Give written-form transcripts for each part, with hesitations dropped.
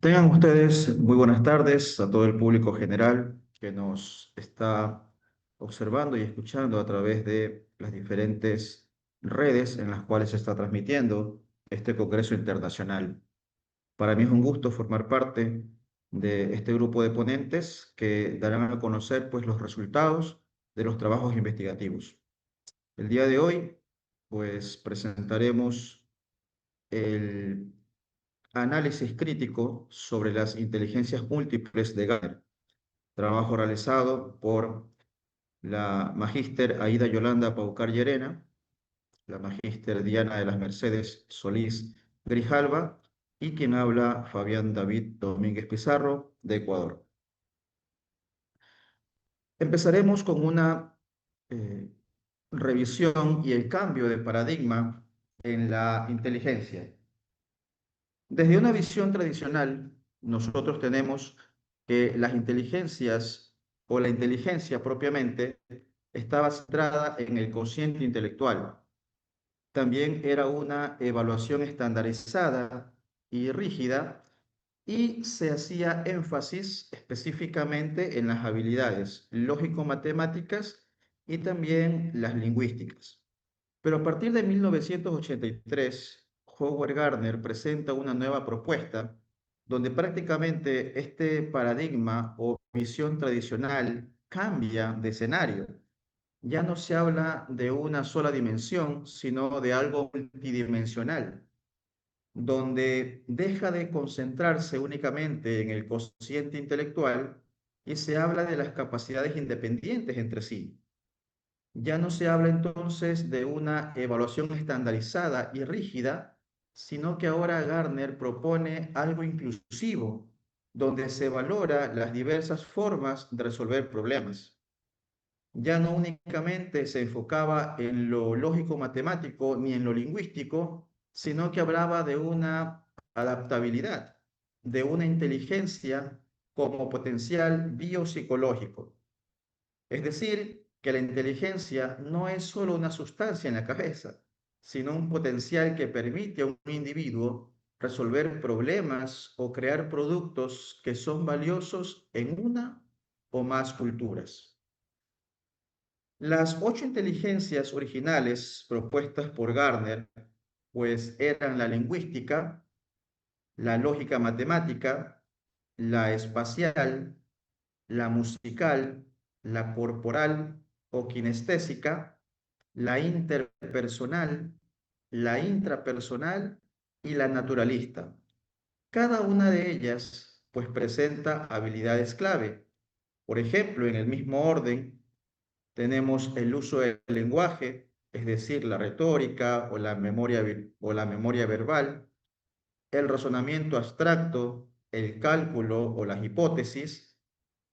Tengan ustedes muy buenas tardes a todo el público general que nos está observando y escuchando a través de las diferentes redes en las cuales se está transmitiendo este Congreso Internacional. Para mí es un gusto formar parte de este grupo de ponentes que darán a conocer pues, los resultados de los trabajos investigativos. El día de hoy pues presentaremos el análisis crítico sobre las inteligencias múltiples de Gardner, trabajo realizado por la magíster Aida Yolanda Paucar Llerena, la magíster Diana de las Mercedes Solís Grijalva y quien habla Fabián David Domínguez Pizarro de Ecuador. Empezaremos con una eh, revisión y el cambio de paradigma en la inteligencia. Desde una visión tradicional, nosotros tenemos que las inteligencias o la inteligencia propiamente estaba centrada en el cociente intelectual. También era una evaluación estandarizada y rígida y se hacía énfasis específicamente en las habilidades lógico-matemáticas y también las lingüísticas. Pero a partir de 1983, Howard Gardner presenta una nueva propuesta donde prácticamente este paradigma o visión tradicional cambia de escenario. Ya no se habla de una sola dimensión, sino de algo multidimensional, donde deja de concentrarse únicamente en el cociente intelectual y se habla de las capacidades independientes entre sí. Ya no se habla entonces de una evaluación estandarizada y rígida, sino que ahora Gardner propone algo inclusivo, donde se valora las diversas formas de resolver problemas. Ya no únicamente se enfocaba en lo lógico-matemático ni en lo lingüístico, sino que hablaba de una adaptabilidad, de una inteligencia como potencial biopsicológico. Es decir, que la inteligencia no es solo una sustancia en la cabeza, sino un potencial que permite a un individuo resolver problemas o crear productos que son valiosos en una o más culturas. Las ocho inteligencias originales propuestas por Gardner, pues eran la lingüística, la lógica matemática, la espacial, la musical, la corporal o kinestésica, la interpersonal, la intrapersonal y la naturalista. Cada una de ellas pues presenta habilidades clave. Por ejemplo, en el mismo orden tenemos el uso del lenguaje, es decir, la retórica o la memoria verbal, el razonamiento abstracto, el cálculo o las hipótesis.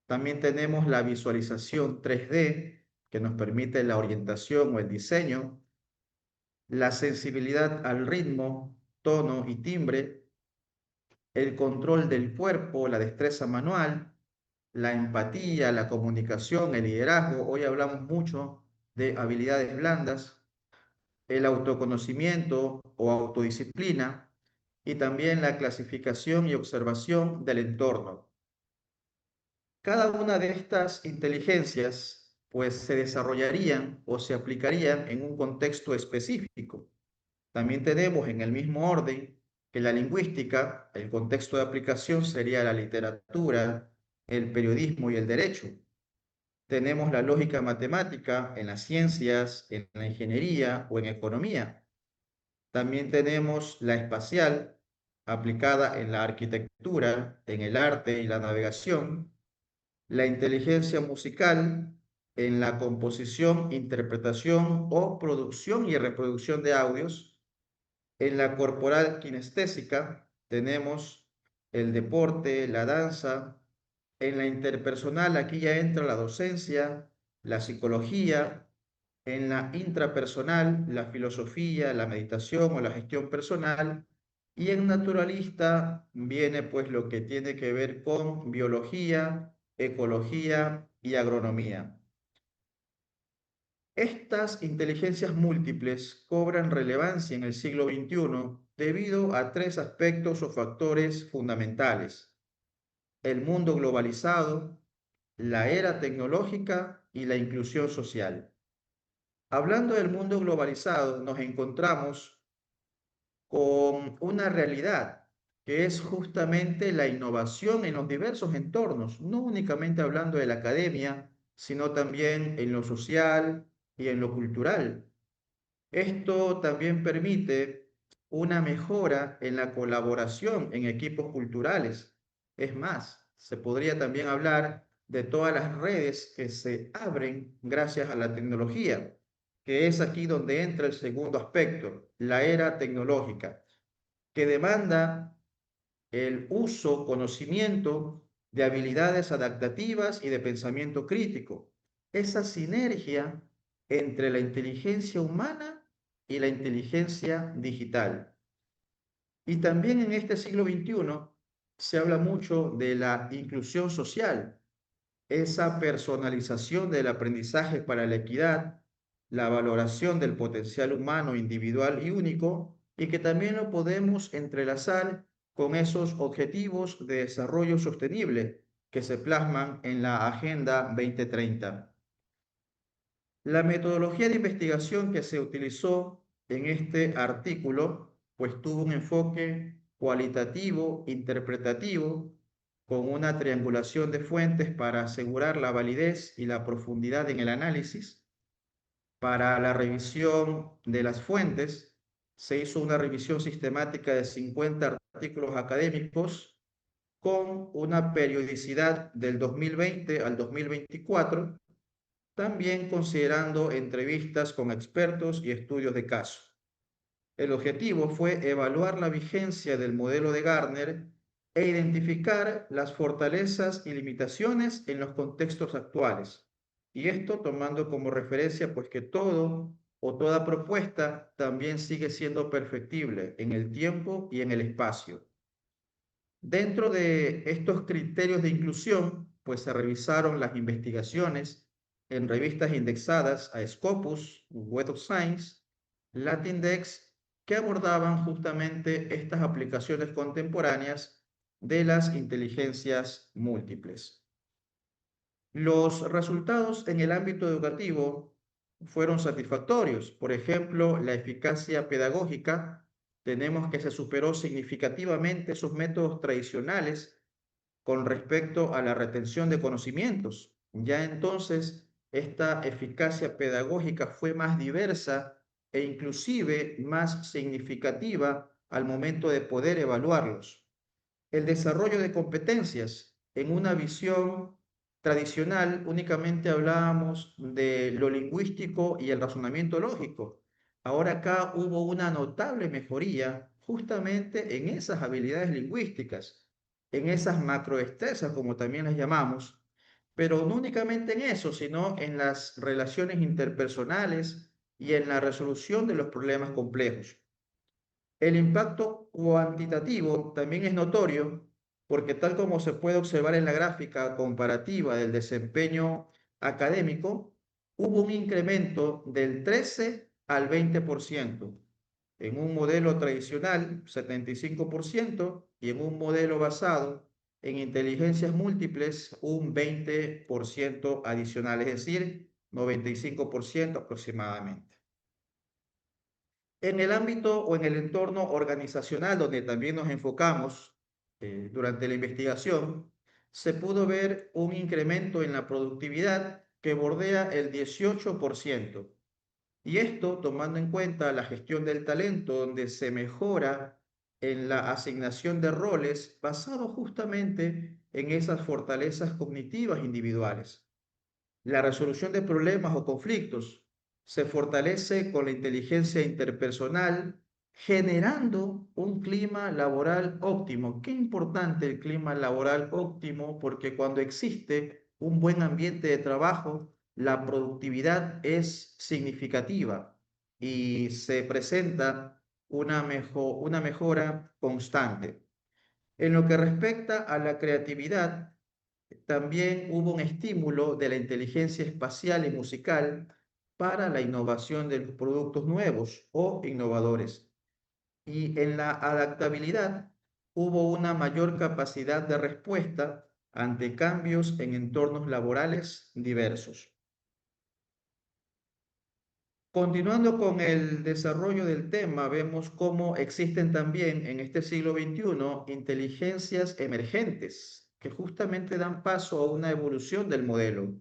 También tenemos la visualización 3D, que nos permite la orientación o el diseño, la sensibilidad al ritmo, tono y timbre, el control del cuerpo, la destreza manual, la empatía, la comunicación, el liderazgo. Hoy hablamos mucho de habilidades blandas, el autoconocimiento o autodisciplina y también la clasificación y observación del entorno. Cada una de estas inteligencias pues se desarrollarían o se aplicarían en un contexto específico. También tenemos en el mismo orden que la lingüística, el contexto de aplicación sería la literatura, el periodismo y el derecho. Tenemos la lógica matemática en las ciencias, en la ingeniería o en economía. También tenemos la espacial aplicada en la arquitectura, en el arte y la navegación, la inteligencia musical en la composición, interpretación o producción y reproducción de audios. En la corporal kinestésica tenemos el deporte, la danza. En la interpersonal aquí ya entra la docencia, la psicología. En la intrapersonal, la filosofía, la meditación o la gestión personal. Y en naturalista viene pues lo que tiene que ver con biología, ecología y agronomía. Estas inteligencias múltiples cobran relevancia en el siglo XXI debido a tres aspectos o factores fundamentales: el mundo globalizado, la era tecnológica y la inclusión social. Hablando del mundo globalizado, nos encontramos con una realidad que es justamente la innovación en los diversos entornos, no únicamente hablando de la academia, sino también en lo social y en lo cultural. Esto también permite una mejora en la colaboración en equipos culturales. Es más, se podría también hablar de todas las redes que se abren gracias a la tecnología, que es aquí donde entra el segundo aspecto, la era tecnológica, que demanda el uso, conocimiento de habilidades adaptativas y de pensamiento crítico. Esa sinergia entre la inteligencia humana y la inteligencia digital. Y también en este siglo XXI se habla mucho de la inclusión social, esa personalización del aprendizaje para la equidad, la valoración del potencial humano individual y único, y que también lo podemos entrelazar con esos objetivos de desarrollo sostenible que se plasman en la Agenda 2030. La metodología de investigación que se utilizó en este artículo, pues tuvo un enfoque cualitativo, interpretativo, con una triangulación de fuentes para asegurar la validez y la profundidad en el análisis. Para la revisión de las fuentes, se hizo una revisión sistemática de 50 artículos académicos con una periodicidad del 2020 al 2024, también considerando entrevistas con expertos y estudios de caso. El objetivo fue evaluar la vigencia del modelo de Gartner e identificar las fortalezas y limitaciones en los contextos actuales. Y esto tomando como referencia pues que todo o toda propuesta también sigue siendo perfectible en el tiempo y en el espacio. Dentro de estos criterios de inclusión, pues se revisaron las investigaciones en revistas indexadas a Scopus, Web of Science, Latindex, que abordaban justamente estas aplicaciones contemporáneas de las inteligencias múltiples. Los resultados en el ámbito educativo fueron satisfactorios. Por ejemplo, la eficacia pedagógica, tenemos que se superó significativamente sus métodos tradicionales con respecto a la retención de conocimientos. Ya entonces, esta eficacia pedagógica fue más diversa e inclusive más significativa al momento de poder evaluarlos. El desarrollo de competencias. En una visión tradicional únicamente hablábamos de lo lingüístico y el razonamiento lógico. Ahora acá hubo una notable mejoría justamente en esas habilidades lingüísticas, en esas macrodestrezas, como también las llamamos, pero no únicamente en eso, sino en las relaciones interpersonales y en la resolución de los problemas complejos. El impacto cuantitativo también es notorio porque tal como se puede observar en la gráfica comparativa del desempeño académico, hubo un incremento del 13 al 20%. En un modelo tradicional, 75%, y en un modelo basado en inteligencias múltiples, un 20% adicional, es decir, 95% aproximadamente. En el ámbito o en el entorno organizacional donde también nos enfocamos durante la investigación, se pudo ver un incremento en la productividad que bordea el 18%. Y esto tomando en cuenta la gestión del talento, donde se mejora en la asignación de roles basado justamente en esas fortalezas cognitivas individuales. La resolución de problemas o conflictos se fortalece con la inteligencia interpersonal, generando un clima laboral óptimo. Qué importante el clima laboral óptimo, porque cuando existe un buen ambiente de trabajo, la productividad es significativa y se presenta una mejora constante. En lo que respecta a la creatividad, también hubo un estímulo de la inteligencia espacial y musical para la innovación de los productos nuevos o innovadores. y en la adaptabilidad hubo una mayor capacidad de respuesta ante cambios en entornos laborales diversos. Continuando con el desarrollo del tema, vemos cómo existen también en este siglo XXI inteligencias emergentes que justamente dan paso a una evolución del modelo.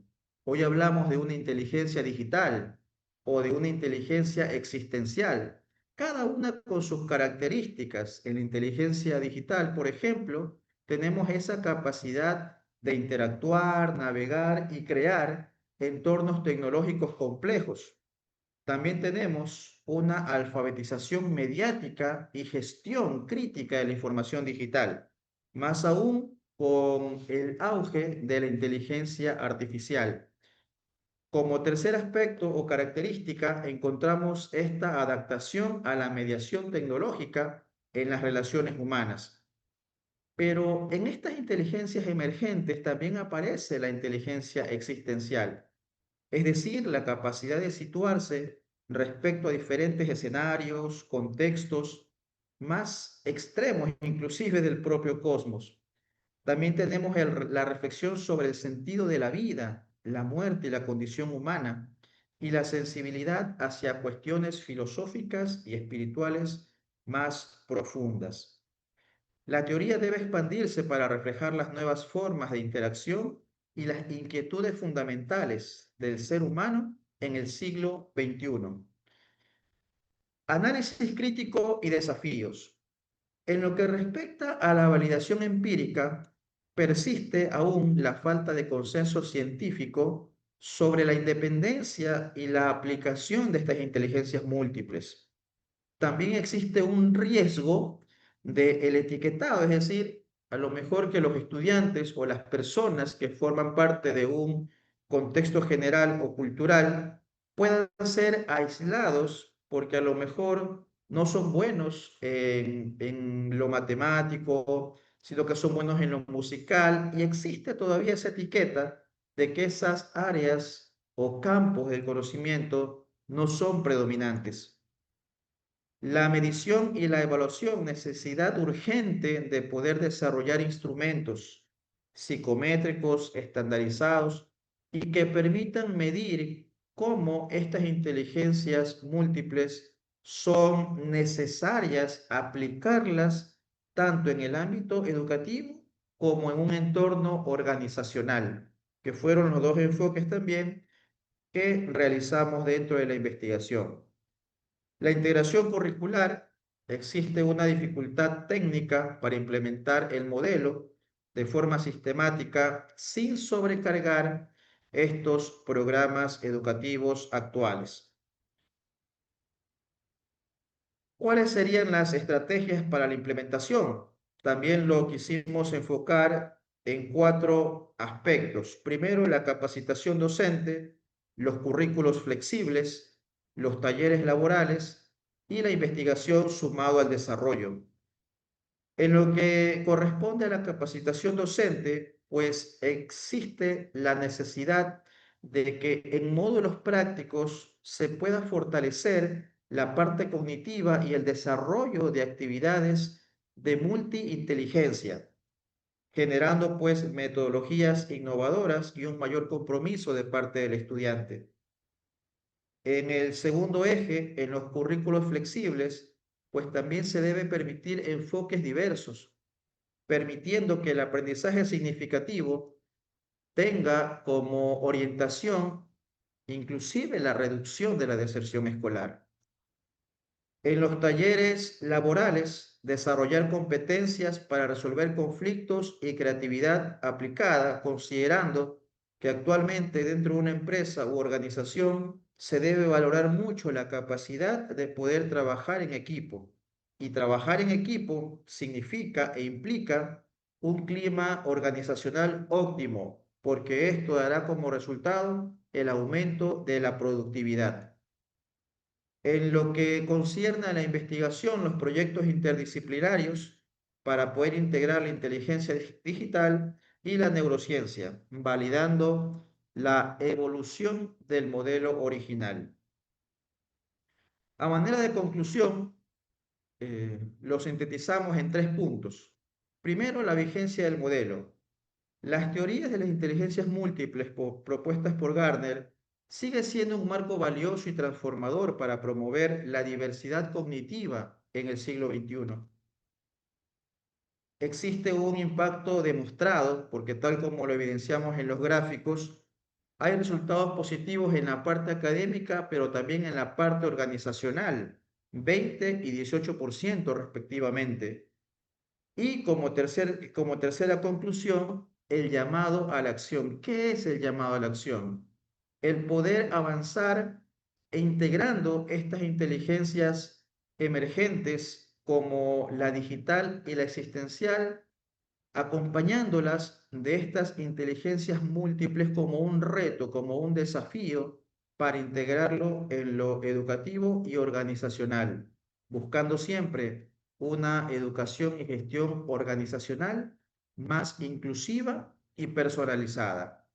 Hoy hablamos de una inteligencia digital o de una inteligencia existencial, cada una con sus características. En la inteligencia digital, por ejemplo, tenemos esa capacidad de interactuar, navegar y crear entornos tecnológicos complejos. También tenemos una alfabetización mediática y gestión crítica de la información digital, más aún con el auge de la inteligencia artificial. Como tercer aspecto o característica, encontramos esta adaptación a la mediación tecnológica en las relaciones humanas. Pero en estas inteligencias emergentes también aparece la inteligencia existencial, es decir, la capacidad de situarse respecto a diferentes escenarios, contextos más extremos, inclusive del propio cosmos. También tenemos la reflexión sobre el sentido de la vida, la muerte y la condición humana, y la sensibilidad hacia cuestiones filosóficas y espirituales más profundas. La teoría debe expandirse para reflejar las nuevas formas de interacción y las inquietudes fundamentales del ser humano en el siglo XXI. Análisis crítico y desafíos. En lo que respecta a la validación empírica, persiste aún la falta de consenso científico sobre la independencia y la aplicación de estas inteligencias múltiples. También existe un riesgo del etiquetado, es decir, a lo mejor que los estudiantes o las personas que forman parte de un contexto general o cultural puedan ser aislados porque a lo mejor no son buenos en lo matemático, sino que son buenos en lo musical, y existe todavía esa etiqueta de que esas áreas o campos del conocimiento no son predominantes. La medición y la evaluación, necesidad urgente de poder desarrollar instrumentos psicométricos estandarizados y que permitan medir cómo estas inteligencias múltiples son necesarias aplicarlas tanto en el ámbito educativo como en un entorno organizacional, que fueron los dos enfoques también que realizamos dentro de la investigación. La integración curricular, existe una dificultad técnica para implementar el modelo de forma sistemática sin sobrecargar estos programas educativos actuales. ¿Cuáles serían las estrategias para la implementación? También lo quisimos enfocar en cuatro aspectos. Primero, la capacitación docente, los currículos flexibles, los talleres laborales y la investigación sumado al desarrollo. En lo que corresponde a la capacitación docente, pues existe la necesidad de que en módulos prácticos se pueda fortalecer la parte cognitiva y el desarrollo de actividades de multiinteligencia, generando pues metodologías innovadoras y un mayor compromiso de parte del estudiante. En el segundo eje, en los currículos flexibles, pues también se debe permitir enfoques diversos, permitiendo que el aprendizaje significativo tenga como orientación inclusive la reducción de la deserción escolar. En los talleres laborales, desarrollar competencias para resolver conflictos y creatividad aplicada, considerando que actualmente dentro de una empresa u organización se debe valorar mucho la capacidad de poder trabajar en equipo. Y trabajar en equipo significa e implica un clima organizacional óptimo, porque esto dará como resultado el aumento de la productividad. En lo que concierne a la investigación, los proyectos interdisciplinarios para poder integrar la inteligencia digital y la neurociencia, validando la evolución del modelo original. A manera de conclusión, lo sintetizamos en tres puntos. Primero, la vigencia del modelo. Las teorías de las inteligencias múltiples propuestas por Gardner sigue siendo un marco valioso y transformador para promover la diversidad cognitiva en el siglo XXI. Existe un impacto demostrado, porque tal como lo evidenciamos en los gráficos, hay resultados positivos en la parte académica, pero también en la parte organizacional, 20 y 18% respectivamente. Y como tercera conclusión, el llamado a la acción. ¿Qué es el llamado a la acción? El poder avanzar e integrando estas inteligencias emergentes como la digital y la existencial, acompañándolas de estas inteligencias múltiples como un reto, como un desafío para integrarlo en lo educativo y organizacional, buscando siempre una educación y gestión organizacional más inclusiva y personalizada.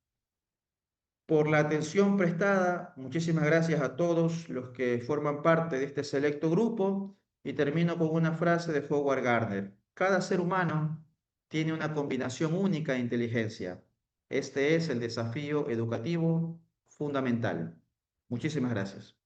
Por la atención prestada, muchísimas gracias a todos los que forman parte de este selecto grupo y termino con una frase de Howard Gardner. Cada ser humano tiene una combinación única de inteligencia. Este es el desafío educativo fundamental. Muchísimas gracias.